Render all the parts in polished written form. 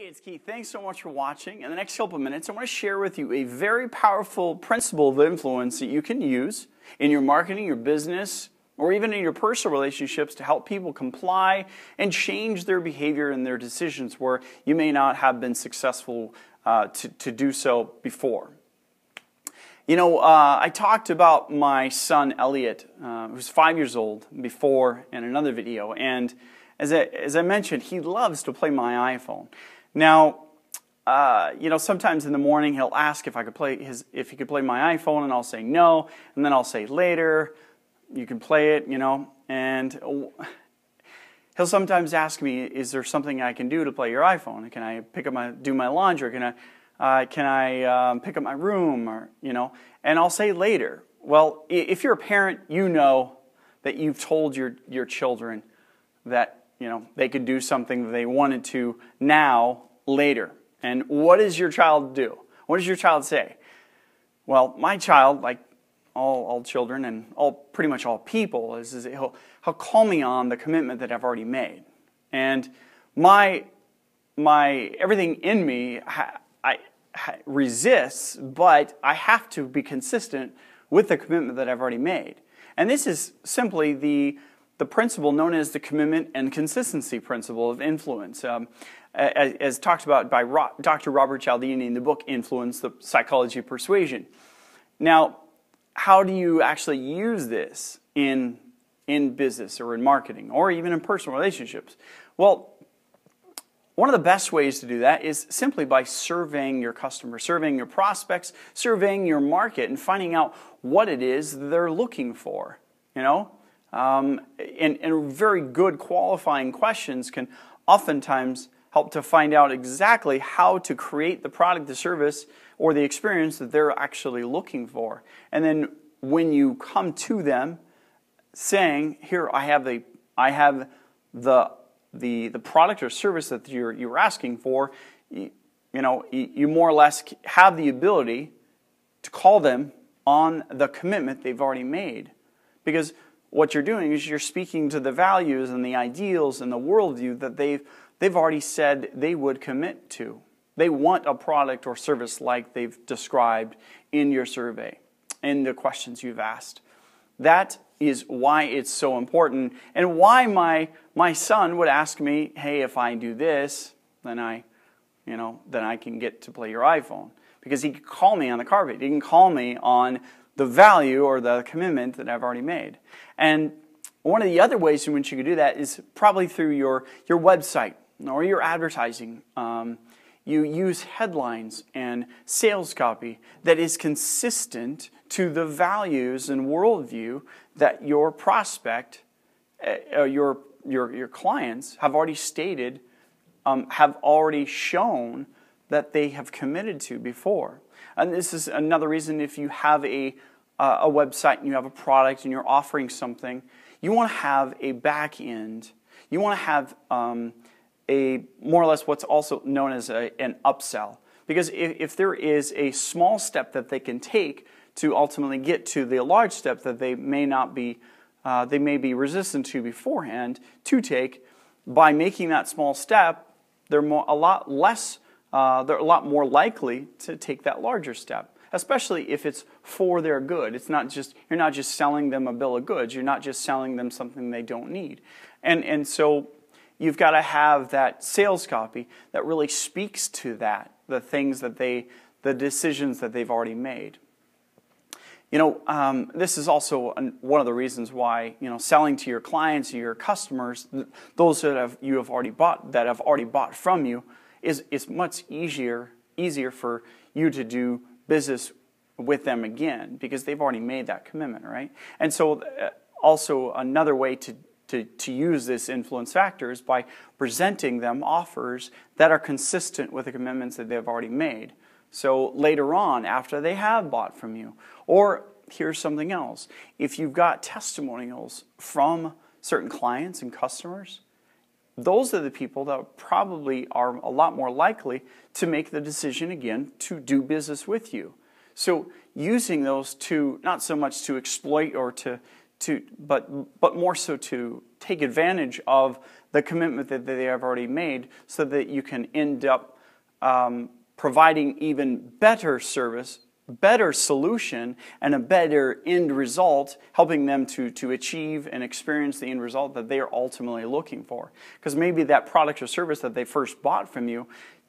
it's Keith. Thanks so much for watching. In the next couple of minutes, I want to share with you a very powerful principle of influence that you can use in your marketing, your business, or even in your personal relationships to help people comply and change their behavior and their decisions where you may not have been successful to do so before. You know, I talked about my son Elliott, who's 5 years old, before in another video, and as I mentioned, he loves to play my iPhone. Now, you know, sometimes in the morning he'll ask if he could play my iPhone, and I'll say no, and then I'll say later, you can play it, you know, and he'll sometimes ask me, is there something I can do to play your iPhone? Can I do my laundry? Can I pick up my room, or, you know, and I'll say later. Well, if you're a parent, you know that you've told your children that, you know, they could do something they wanted to now, later. And what does your child do? What does your child say? Well, my child, like all children and pretty much all people, is he'll call me on the commitment that I've already made. And my everything in me resists, but I have to be consistent with the commitment that I've already made. And this is simply the principle known as the commitment and consistency principle of influence, as talked about by Dr. Robert Cialdini in the book Influence, the Psychology of Persuasion. Now, how do you actually use this in business or in marketing or even in personal relationships? Well, one of the best ways to do that is simply by surveying your customers, surveying your prospects, surveying your market, and finding out what it is they're looking for, you know? And very good qualifying questions can oftentimes help to find out exactly how to create the product, the service, or the experience that they're actually looking for. And then when you come to them saying, here, I have the product or service that you're asking for, you know, you more or less have the ability to call them on the commitment they've already made. Because what you're doing is you're speaking to the values and the ideals and the worldview that they've already said they would commit to. They want a product or service like they've described in your survey, in the questions you've asked. That is why it's so important, and why my son would ask me, hey, if I do this, then I can get to play your iPhone. Because he could call me on the carpet. He can call me on the value or the commitment that I've already made. And one of the other ways in which you could do that is probably through your website or your advertising. You use headlines and sales copy that is consistent to the values and worldview that your prospect, your clients have already stated, have already shown that they have committed to before. And this is another reason, if you have a website and you have a product and you're offering something, you want to have a back end. You want to have a more or less what's also known as an upsell. Because if there is a small step that they can take to ultimately get to the large step that they may be resistant to beforehand to take, by making that small step, they're a lot more likely to take that larger step, especially if it's for their good. You're not just selling them a bill of goods. You're not just selling them something they don't need. And so you've got to have that sales copy that really speaks to that, the decisions that they've already made. You know, this is also one of the reasons why, you know, selling to your clients, your customers, those that have already bought from you, it's much easier for you to do business with them again because they've already made that commitment, right? And so also another way to use this influence factor is by presenting them offers that are consistent with the commitments that they've already made. So later on, after they have bought from you, or here's something else, if you've got testimonials from certain clients and customers, those are the people that probably are a lot more likely to make the decision again to do business with you. So using those to, not so much to exploit or but more so to take advantage of the commitment that they have already made, so that you can end up providing even better service, better solution, and a better end result, helping them to achieve and experience the end result that they are ultimately looking for. Because maybe that product or service that they first bought from you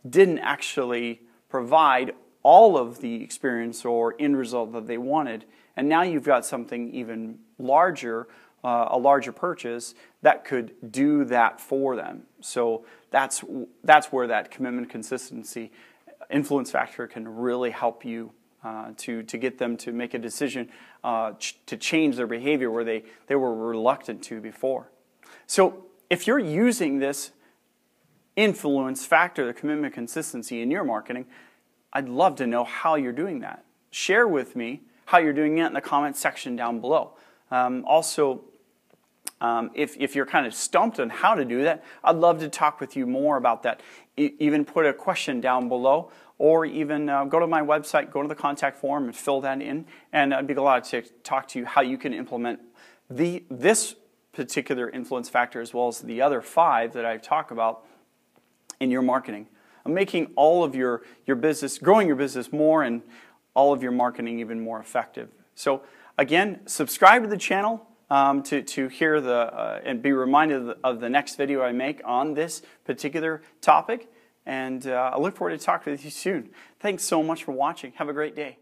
didn't actually provide all of the experience or end result that they wanted, and now you've got something even larger, a larger purchase that could do that for them. So that's where that commitment, consistency, influence factor can really help you to get them to make a decision to change their behavior where they were reluctant to before. So if you're using this influence factor, the commitment, consistency in your marketing, I'd love to know how you're doing that. Share with me how you're doing it in the comments section down below. Also, if you're kind of stumped on how to do that, I'd love to talk with you more about that. Even put a question down below, or even go to my website, go to the contact form and fill that in, and I'd be glad to talk to you how you can implement this particular influence factor as well as the other 5 that I've talked about in your marketing. Making all of your business, growing your business more, and all of your marketing even more effective. So again, subscribe to the channel to hear and be reminded of the next video I make on this particular topic. And I look forward to talking with you soon. Thanks so much for watching. Have a great day.